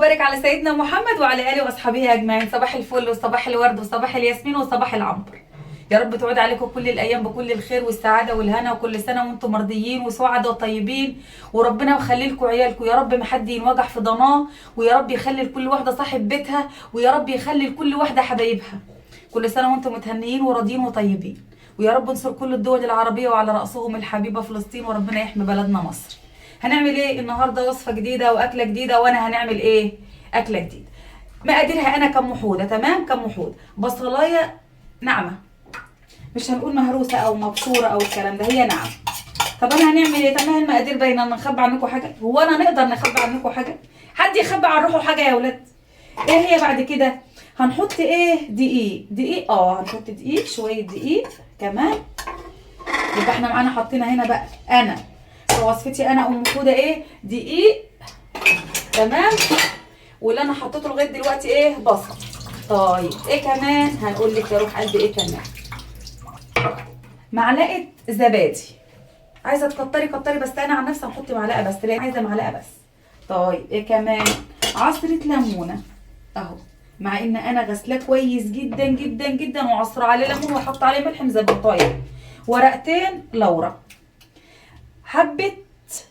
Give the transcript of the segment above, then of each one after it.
وبارك على سيدنا محمد وعلى اله واصحابه اجمعين. صباح الفل وصباح الورد وصباح الياسمين وصباح العنبر. يا رب تعود عليكم كل الايام بكل الخير والسعاده والهنا، وكل سنه وانتم مرضيين وسعداء وطيبين، وربنا يخلي لكم عيالكم يا رب، ما حد ينوجع في ضناه، ويا رب يخلي لكل واحده صاحب بيتها، ويا رب يخلي لكل واحده حبايبها. كل سنه وانتم متهنيين وراضيين وطيبين، ويا رب انصر كل الدول العربيه وعلى راسهم الحبيبه فلسطين، وربنا يحمي بلدنا مصر. هنعمل ايه النهارده؟ وصفه جديده واكله جديده. وانا هنعمل ايه؟ اكله جديده. مقاديرها انا كم وحوده، تمام؟ كم وحوده بصلايه ناعمه، مش هنقول مهروسه او مبشوره او الكلام ده، هي ناعمه. طب انا هنعمل ايه؟ طب ما هي المقادير باينه، نخبي عنكم حاجه؟ هو انا نقدر نخبي عنكم حاجه؟ حد يخبي عن روحه حاجه يا ولاد؟ ايه هي بعد كده؟ هنحط ايه؟ دقيق هنحط دقيق، شويه دقيق كمان. يبقى احنا معانا حطينا هنا بقى، انا في وصفتي انا ام حوده ايه؟ دقيق، تمام. واللي انا حطيته لغايه دلوقتي ايه؟ بصل. طيب ايه كمان؟ هنقول لك يا روح قلبي ايه كمان. معلقه زبادي. عايزه تكتري كتري، بس انا عن نفسي هنحط معلقه بس، لان عايزه معلقه بس. طيب ايه كمان؟ عصره ليمونه اهو، مع ان انا غسلاه كويس جدا جدا جدا، وعصره عليه ليمون واحط عليه ملح مظبطاه. ورقتين لورا، حبه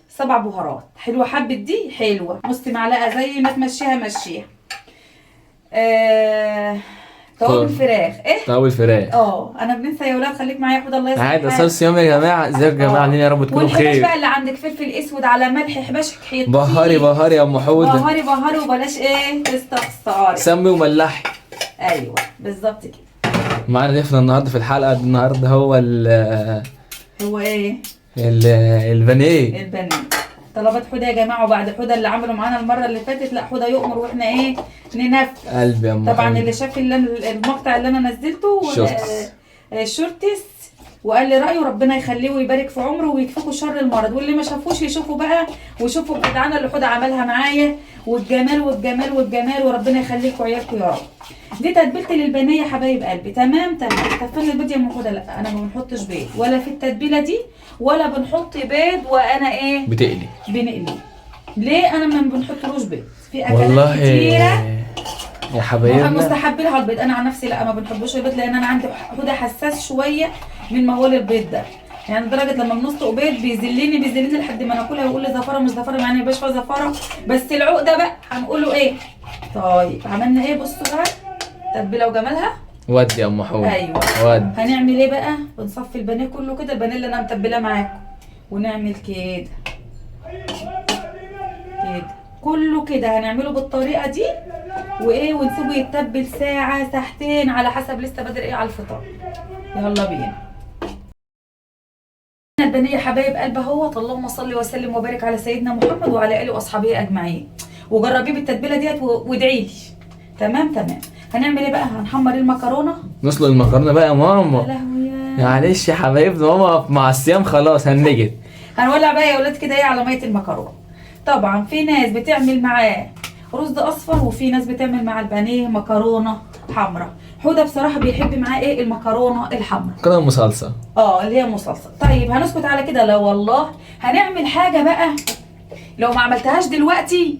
7 بهارات حلوه، حبه دي حلوه، نص معلقه زي ما تمشيها مشيها. توابل فراخ. ايه توابل فراخ؟ انا بننسى يا ولاد، خليك معايا. خد الله يسلمك. عادي، اساس يوم يا جماعه. ازيكم يا جماعه؟ عاملين يا رب تكونوا والحباش بخير. بقى اللي عندك فلفل اسود على ملح، حباش حيطين. بهاري يا ام حوده. بهاري وبلاش ايه تستخسري. سمي وملحي. ايوه بالظبط كده. معانا ضيفنا النهارده في الحلقه النهارده هو هو ايه؟ البانيه. طلبات حوده يا جماعه، وبعد حوده اللي عملوا معانا المره اللي فاتت، لا حوده يؤمر واحنا ايه؟ ننفذ. قلبي يا ام طبعا حوده. اللي شاف المقطع اللي انا نزلته الشورتس وقال لي رايه، ربنا يخليه ويبارك في عمره ويكفيكوا شر المرض. واللي ما شافوش يشوفوا بقى، ويشوفوا الجدعنه اللي حوده عملها معايا، والجمال والجمال والجمال، وربنا يخليكوا عيالكم يا رب. دي تتبيله للبانيه يا حبايب قلبي، تمام. كفانا البيض يا ام حوده؟ لا انا ما بنحطش بيض ولا في التتبيله دي، ولا بنحط بيض. وانا ايه؟ بنقلي. ليه انا ما بنحطلوش بيض في اكلات والله كتيره يا حبايبنا مستحب لها البيض. انا عن نفسي لا، ما بنحبوش البيض، لان انا عندي حوده حساس شويه من موال البيض ده، يعني لدرجه لما بنسلق بيض بيذلني لحد ما ناكلها، ويقول لي زفاره مش زفاره، يعني مبقاش فيها زفاره، بس العقده بقى هنقوله ايه. طيب عملنا ايه؟ بصوا بقى تتبيله وجمالها. ودي يا ام حوده. ايوه ودي. هنعمل ايه بقى؟ بنصفي البانيه كله كده، البانيه اللي انا متبلاه معاكم، ونعمل كده كله كده، هنعمله بالطريقه دي وايه، ونسيبه يتبل ساعه ساعتين على حسب لسه بدري ايه على الفطار. يلا بينا. البانيه حبايب قلب اهوت. اللهم صل وسلم وبارك على سيدنا محمد وعلى اله واصحابه اجمعين. وجربيه بالتتبيله ديت وادعي لي. تمام. هنعمل ايه بقى؟ هنحمر المكرونه. نسلق المكرونه بقى يا ماما. يا لهوي معلش يا حبايبنا، ماما مع الصيام خلاص هنجد. هنولع بقى يا ولاد كده ايه على ميه المكرونه. طبعا في ناس بتعمل معاه رز اصفر، وفي ناس بتعمل مع البانيه مكرونه حمراء. حوده بصراحه بيحب معاه ايه؟ المكرونه الحمراء كده ام صلصه. اللي هي مصلصه. طيب هنسكت على كده؟ لا والله، هنعمل حاجه بقى لو ما عملتهاش دلوقتي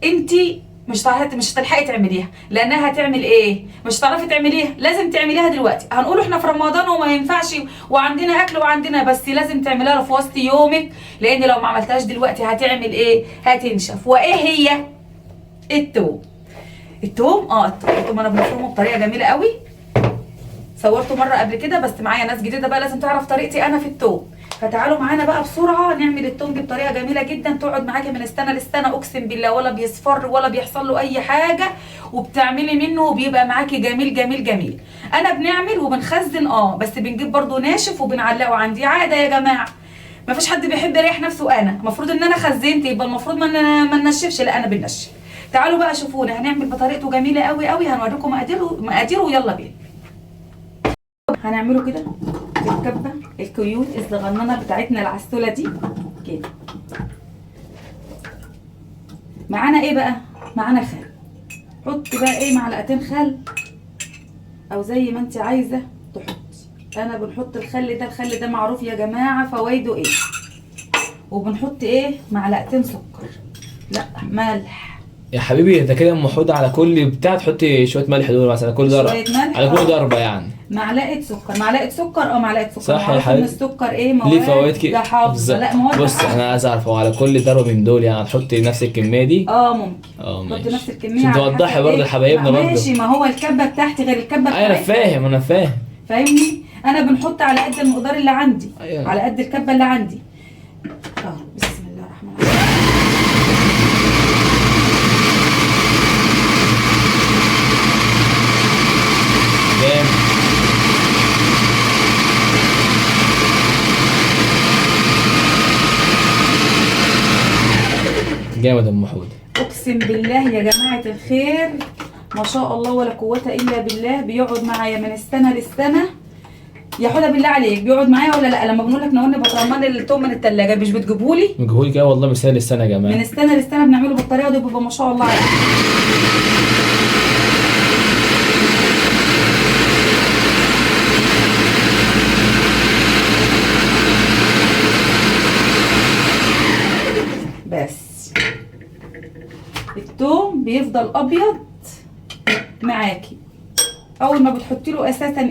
انتي مش هتلحقي تعمليها، لانها هتعمل ايه؟ مش هتعرفي تعمليها، لازم تعمليها دلوقتي. هنقول احنا في رمضان وما ينفعش، وعندنا اكل وعندنا، بس لازم تعمليها في وسط يومك، لان لو ما عملتهاش دلوقتي هتعمل ايه؟ هتنشف. وايه هي؟ التوم. التوم انا بنفرمه بطريقه جميله قوي، صورته مره قبل كده، بس معايا ناس جديده بقى لازم تعرف طريقتي انا في التوم. فتعالوا معانا بقى بسرعه نعمل التوم دي بطريقه جميله جدا، تقعد معاكي من السنه للسنه، اقسم بالله، ولا بيصفر ولا بيحصل له اي حاجه، وبتعملي منه وبيبقى معاكي جميل جميل جميل. انا بنعمل وبنخزن بس بنجيب برده ناشف وبنعلقه. عندي عاده يا جماعه، ما فيش حد بيحب يريح نفسه. انا المفروض ان انا خزنت، يبقى المفروض ما ننشفش. لا انا بنشف. تعالوا بقى شوفونا هنعمل بطريقته جميله قوي قوي، هنوريكم مقاديره. يلا بينا. هنعمله كده في الكبه الكيوت الصغننه بتاعتنا العسوله دي كده. معانا ايه بقى؟ معانا خل. حط بقى ايه؟ معلقتين خل، او زي ما انت عايزه تحطي. انا بنحط الخل ده معروف يا جماعه فوائده ايه. وبنحط ايه؟ معلقتين سكر، لا ملح، يا حبيبي انت كده ام حوده على كل بتاع تحطي شويه ملح دول مثلا كل ضربه، شوية ملح، على كل ضربه يعني. معلقه سكر، معلقه سكر، معلقه سكر. صح يا معروف ان حبيبي. السكر ايه، ليه مواد فوائد كده حافظه. لا مواد بص حافظة. انا عايز اعرف هو على كل ضربه من دول يعني هتحطي نفس الكميه دي؟ ممكن ماشي. حط نفس الكميه عشان على توضحي حسب برضه إيه؟ لحبايبنا برضه. ماشي، ما هو الكبه بتاعتي غير الكبه ايوه بتاعتي. انا فاهم. فاهمني؟ انا بنحط على قد المقدار اللي عندي. أيوة. على قد الكبه اللي عندي. بسم الله الرحمن الرحيم. جامد يا ام حوده. اقسم بالله يا جماعه الخير، ما شاء الله ولا قوه الا بالله، بيقعد معايا من السنه للسنه. يا حوده بالله عليك بيقعد معايا ولا لا؟ لما بنقول لك نقول بطرمان التوم من الثلاجه مش بتجيبهولي؟ بجيبهولي كده والله من سنه للسنه يا جماعه. من السنه للسنه بنعمله بالطريقه دي، بيبقى ما شاء الله عليه. بس التوم بيفضل ابيض معاكي اول ما بتحطي له اساسا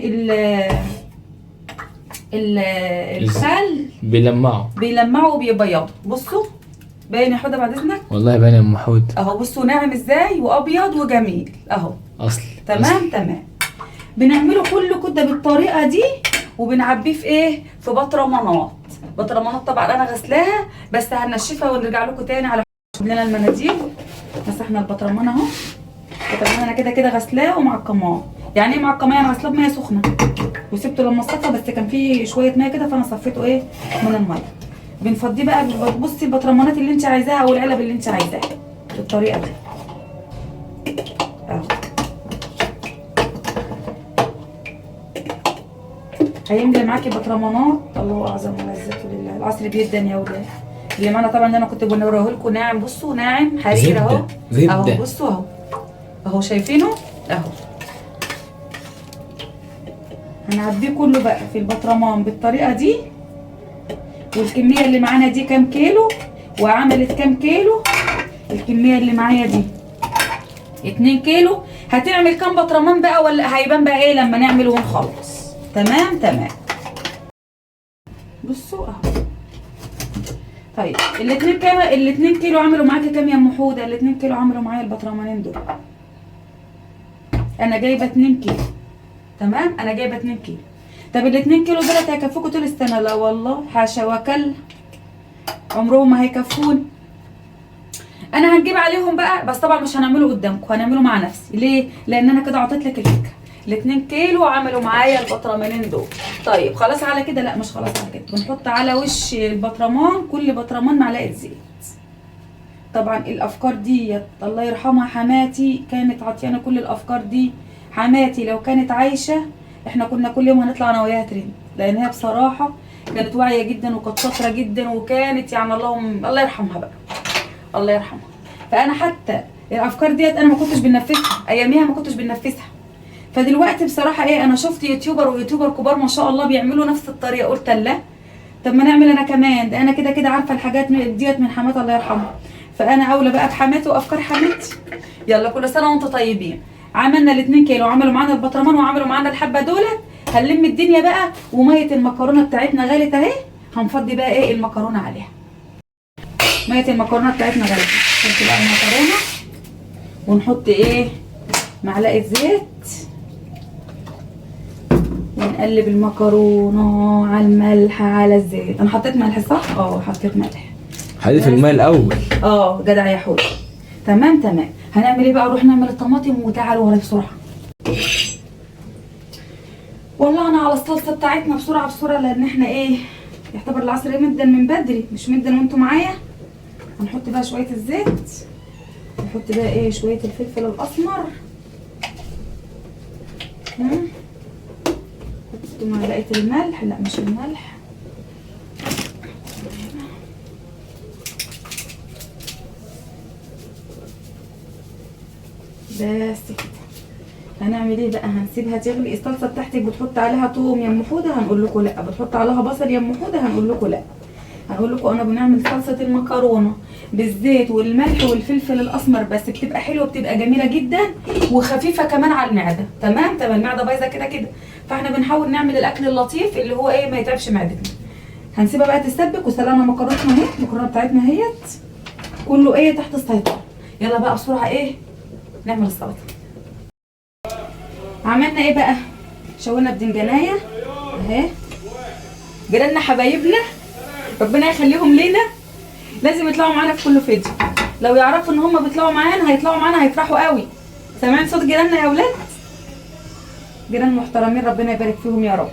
الخل بيلمعوا وبيبيضوا. بصوا باين يا حوده بعد اذنك؟ والله باين يا ام حوده اهو. بصوا ناعم ازاي وابيض وجميل اهو. تمام. بنعمله كله كده بالطريقه دي، وبنعبيه في ايه؟ في بطرمانات. طبعا انا غسلاها بس هنشفها ونرجع لكم تاني على لنا المناديل. مسحنا البطرمان اهو. البطرمان انا كده غسلاه ومعقماه. يعني ايه معقماه؟ يعني غسلاه بميه سخنه وسبته لما صفى، بس كان فيه شويه ميه كده فانا صفيته ايه من الميه. بنفضيه بقى. بصي البطرمانات اللي انت عايزاها او العلب اللي انت عايزاها بالطريقه دي اهو. هيملى معاكي بطرمانات. الله اعظم ولذته لله. العصر بيدن يا ولاد. اللي معانا طبعا انا كنت بنوريه لكم ناعم. بصوا ناعم حرير اهو. اهو بصوا اهو شايفينه اهو. هنعبيه كله بقى في البطرمان بالطريقه دي. والكميه اللي معانا دي كام كيلو وعملت كام كيلو؟ الكميه اللي معايا دي 2 كيلو. هتعمل كام بطرمان بقى ولا هيبان بقى ايه لما نعمل ونخلص؟ تمام. بصوا اهو. طيب ال2 كيلو عملوا معاكي كام يا ام حوده؟ ال2 كيلو عملوا معايا البطرمانين دول. انا جايبه 2 كيلو. تمام. انا جايبه 2 كيلو. طب ال2 كيلو دولت هيكفوكوا طول السنه؟ لا والله حاشا وكلا، عمرهم ما هيكفوني. انا هنجيب عليهم بقى، بس طبعا مش هنعمله قدامكم، هنعمله مع نفسي. ليه؟ لان انا كده عطيت لك الفكره. ال2 كيلو عملوا معايا البطرمانين دول. طيب خلاص على كده؟ لا مش خلاص على كده. بنحط على وش البطرمان كل بطرمان معلقه زيت. طبعا الافكار دي الله يرحمها حماتي كانت عطيانه كل الافكار دي. حماتي لو كانت عايشه احنا كنا كل يوم هنطلع انا وياها ترند، لان هي بصراحه كانت واعيه جدا وكانت شاطره جدا وكانت يعني الله يرحمها بقى. الله يرحمها. فانا حتى الافكار ديت انا ما كنتش بنفذها اياميها، ما كنتش بنفذها. فدلوقتي بصراحه ايه، انا شفت يوتيوبر كبار ما شاء الله بيعملوا نفس الطريقه، قلت لا طب ما نعمل انا كمان. ده انا كده عارفه الحاجات ديت من حماتي الله يرحمها، فانا اولى بقى بحماتي وافكار حماتي. يلا كل سنه وانتم طيبين. عملنا ال2 كيلو وعملوا معانا البطرمان وعملوا معانا الحبه دولت. هنلم الدنيا بقى، وميه المكرونه بتاعتنا غلت اهي. هنفضي بقى ايه المكرونه عليها. ميه المكرونه بتاعتنا غلت. نحط بقى المكرونه ونحط ايه معلقه زيت ونقلب المكرونه على الملح على الزيت. انا حطيت ملح صح؟ حطيت ملح. حديث الماء الاول. جدع يا حوده. تمام. هنعمل ايه بقى؟ نروح نعمل الطماطم وتعالوا ورايا بسرعه. والله انا على الصلصه بتاعتنا بسرعه لان احنا ايه يعتبر العصر مدن من بدري، مش مدن وانتوا معايا. هنحط بقى شويه الزيت، نحط بقى ايه شويه الفلفل الاسمر، نحط معلقه الملح. لا مش الملح، بس كده. هنعمل ايه بقى؟ هنسيبها تغلي. الصلصه بتاعتك بتحط عليها توم يا ام حوده؟ هنقول لكم لا. بتحط عليها بصل يا ام حوده؟ هنقول لكم لا. هقول لكم انا بنعمل صلصه المكرونه بالزيت والملح والفلفل الاسمر بس، بتبقى حلوه، بتبقى جميله جدا وخفيفه كمان على المعده. تمام تمام، المعده بايظه كده كده، فاحنا بنحاول نعمل الاكل اللطيف اللي هو ايه ما يتعبش معدتنا. هنسيبها بقى تسبك، وسلقنا مكرونتنا اهي، المكرونه بتاعتنا اهيت، كله ايه تحت السيطره. يلا بقى بسرعه ايه نعمل السلطه. عملنا ايه بقى؟ شوينا بدنجانيه اهي، جيراننا حبايبنا ربنا يخليهم لينا، لازم يطلعوا معانا في كل فيديو. لو يعرفوا ان هم بيطلعوا معانا هيطلعوا معانا، هيفرحوا قوي. سامعين صوت جيراننا يا اولاد؟ جيران محترمين ربنا يبارك فيهم يا رب.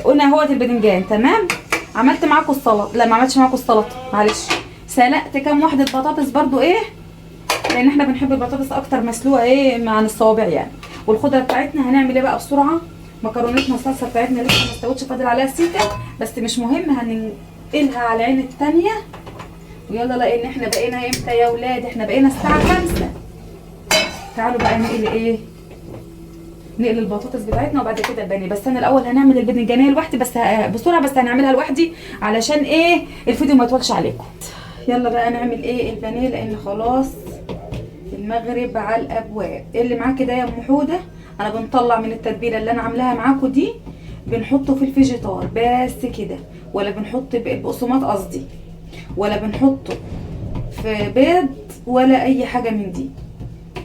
قلنا اهوت البدنجان تمام. عملت معاكم السلطه، لا ما عملتش معاكم السلطه معلش، سلقت كام واحده بطاطس برضو ايه، لان احنا بنحب البطاطس اكتر مسلوقه ايه عن الصوابع يعني. والخضره بتاعتنا هنعمل ايه بقى بسرعه. مكرونتنا الصلصه بتاعتنا لسه ما استوتش، فاضل عليها سيكه بس مش مهم، هننقلها على العين التانيه. ويلا لان احنا بقينا امتى يا ولاد؟ احنا بقينا الساعه 5. تعالوا بقى نقل ايه، نقل البطاطس بتاعتنا وبعد كده البانيه. بس انا الاول هنعمل الباذنجانيه لوحدي بس بسرعه، بس هنعملها لوحدي علشان ايه الفيديو ما يطولش عليكم. يلا بقى نعمل ايه البانيه، لان خلاص المغرب على الابواب. ايه اللي معاكي ده يا ام حوده؟ انا بنطلع من التتبيله اللي انا عاملاها معاكم دي، بنحطه في الفيجيتار بس كده، ولا بنحط بقسماط قصدي، ولا بنحطه في بيض ولا اي حاجه من دي.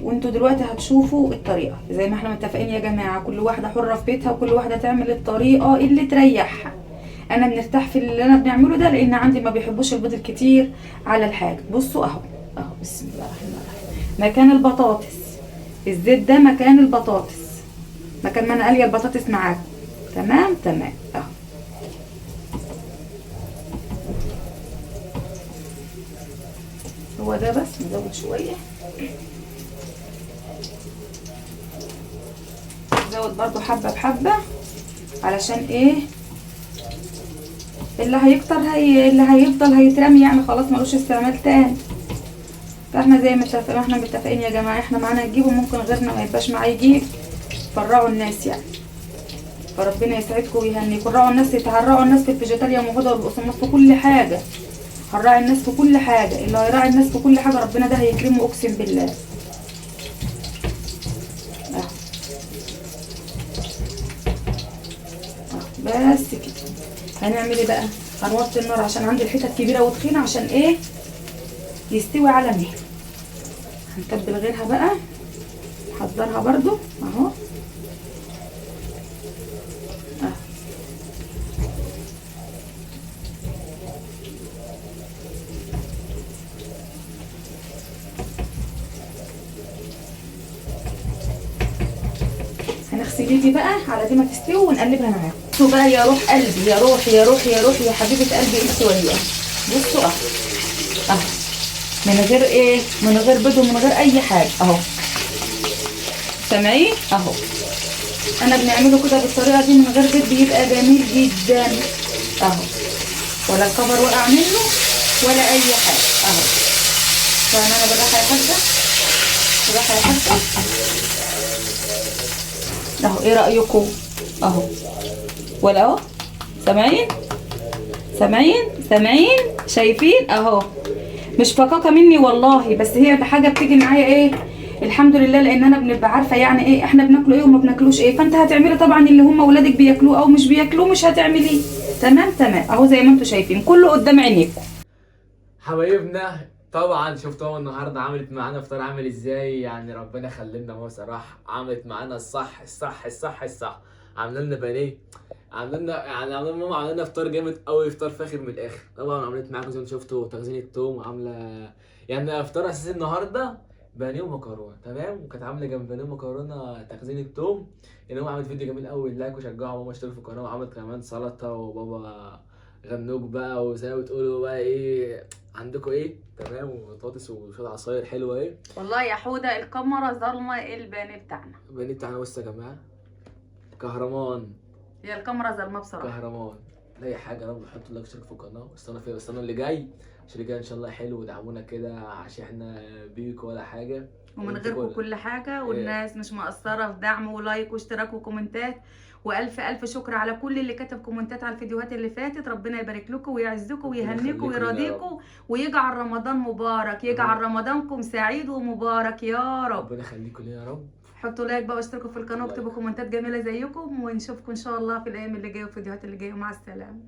وانتوا دلوقتي هتشوفوا الطريقه زي ما احنا متفقين يا جماعه، كل واحده حره في بيتها وكل واحده تعمل الطريقه اللي تريحها. انا بنرتاح في اللي انا بنعمله ده لان عندي ما بيحبوش البيض الكتير على الحاجه. بصوا اهو اهو، بسم الله الرحمن الرحيم، مكان البطاطس الزيت ده، مكان البطاطس، مكان ما انا قاليه البطاطس معاكم. تمام تمام اهو. هو ده بس، نزود شويه، نزود برضو حبه بحبه علشان ايه اللي هيكتر اللي هيفضل هيترمي يعني، خلاص ملوش استعمال تاني. فاحنا زي ما احنا متفقين يا جماعه، احنا معانا نجيب وممكن غيرنا ما يبقاش معاه يجيب، فرعوا الناس يعني. فربنا يسعدكم ويهنيكم. رعوا الناس، يتهرعوا الناس في الفيجيتاريان وخضر والبقسماط في كل حاجه. هنراعي الناس في كل حاجه، اللي هيراعي الناس في كل حاجه ربنا ده هيكرمه اقسم بالله. بس كده. هنعمل ايه بقى؟ هنوطي النار عشان عندي الحتت كبيره وتخينه، عشان ايه يستوي على مهل. هنتبل غيرها بقى، نحضرها برضو اهو. هنغسل ايدي بقى على دي ما تستوي ونقلبها معاكم. بصوا بقى يا روح قلبي، يا روح يا روح يا روح يا حبيبه قلبي، انتوا وهي. بصوا اهو اهو، من غير ايه، من غير بيض ومن غير اي حاجه اهو. سامعين اهو؟ انا بنعمله كده بالطريقه دي من غير بيض، بيبقى جميل جدا اهو، ولا الكفر وقع منه ولا اي حاجه اهو. فانا بالراحه يا حاجه، بالراحه يا حاجه اهو. ايه رايكم اهو؟ ولا اهو؟ سامعين سامعين سامعين شايفين اهو؟ مش فكاكه مني والله، بس هي حاجه بتيجي معايا ايه الحمد لله، لان انا بنبقى عارفه يعني ايه احنا بناكله ايه وما بناكلوش ايه. فانت هتعملي طبعا اللي هم اولادك بياكلوه او مش بياكلوه، مش هتعمليه. تمام تمام اهو زي ما انتم شايفين كله قدام عينيكم. حبايبنا طبعا شفتوا النهارده عملت معانا فطار عامل ازاي، يعني ربنا خلينا هو صراحه عملت معانا الصح الصح الصح الصح. عامله لنا بانيه، عامله لنا يعني عامله ماما عامله لنا فطار جامد قوي، فطار فاخر من الاخر. طبعا عملت معاكم زي ما شفتوا تخزين التوم، عامله يعني فطار اساسي النهارده بانيه ومكرونه تمام، وكانت عامله جنب بانيه ومكرونه تخزين التوم. ان هو عملت فيديو جميل قوي، لايك وشجعوا ماما اشتركوا في القناه، وعملت كمان سلطه وبابا غنوج بقى، وزي ما بتقولوا بقى ايه عندكم ايه تمام، وبطاطس وشويه عصاير حلوه ايه. والله يا حوده الكاميرا ظالمه البانيه بتاعنا. البانيه بتاعنا بصوا يا جماعه كهرمان، هي الكاميرا ظالمه بصراحه. كهرمان. لا اي حاجه، انا بحط لايك اشترك في القناه، واستنى فيها، واستنى اللي جاي عشان اللي جاي ان شاء الله حلو، ودعمونا كده عشان احنا بيكوا ولا حاجه. ومن انتوا غيركم كل حاجه، والناس مش مقصره في دعم ولايك واشتراك وكومنتات. والف الف شكر على كل اللي كتب كومنتات على الفيديوهات اللي فاتت. ربنا يبارك لكم ويعزكم ويهنيكم يخليكم يا ويرضيكم، ويجعل رمضان مبارك، يجعل رمضانكم سعيد ومبارك يا رب. ربنا يخليكم ليا يا رب. حطوا لايك بقى واشتركوا في القناه واكتبوا كومنتات جميله زيكم، ونشوفكم ان شاء الله في الايام اللي جايه والفيديوهات اللي جايه. مع السلامه.